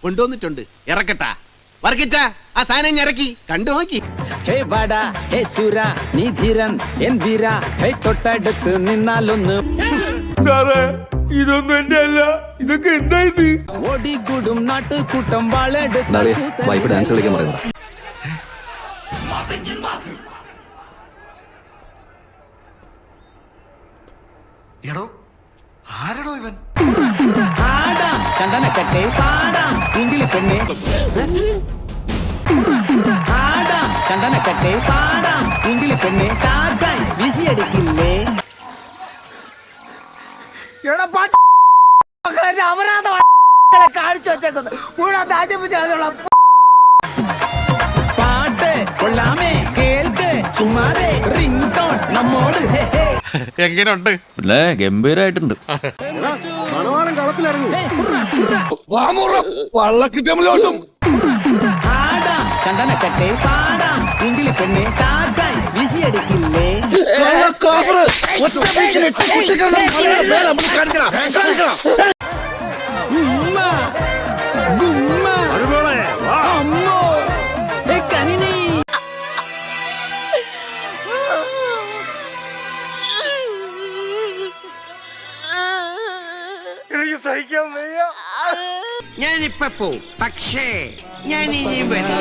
കൊണ്ടുവന്നിട്ടുണ്ട്. ഇറക്കട്ടാ വർക്കിച്ച ആ സാധനം ഇറക്കി കണ്ടു നോക്കി. ഹേ വാടാ ഹേ ശൂര നീ ധീരൻ എൻ വീര ഹേ തൊട്ടടുത്ത് നിന്നാലൊന്ന്. സാറേ ഇതൊന്നും എന്റെ അല്ല, ഇതൊക്കെ എന്താ ഇത്? ഓടിക്കൂടും നാട്ടുകൂട്ടം വാളെടുത്ത് വൈഫ് ഡാൻസ് കളിക്കാൻ പറയുന്നത്. എടോ ആരടോ ഇവൻ? ആടാം ചന്ദനക്കട്ടെ പാടാം ഇംഗിലി പെണ്ണെ. ആടാം ചന്ദനക്കട്ടെ പാടാം ഇംഗിലി പെണ്ണെ. കാക്കാൻ വിസിയടിക്കില്ലേ? കാണിച്ചു വെച്ചേക്കുന്നു. പാട്ട് കൊള്ളാമേ കേൾക്ക് ചുമ്മാതെ റിംഗ് ടോൺ നമ്മോട്. എങ്ങനെയുണ്ട്? ഗംഭീരായിട്ടുണ്ട്. ആടാം ചന്ദനക്കട്ടെ പാടാം ഇംഗിലി പെണ്ണെ. കാക്കാൻ വിസിയടിക്കില്ലേ? ഉമ്മ ഗുമ്മ അമ്മോ കനിനി. എനിക്ക് സഹിക്കാൻ വയ്യ. ഞാനിപ്പോ പോവും, പക്ഷേ ഞാൻ ഇനിയും വരും.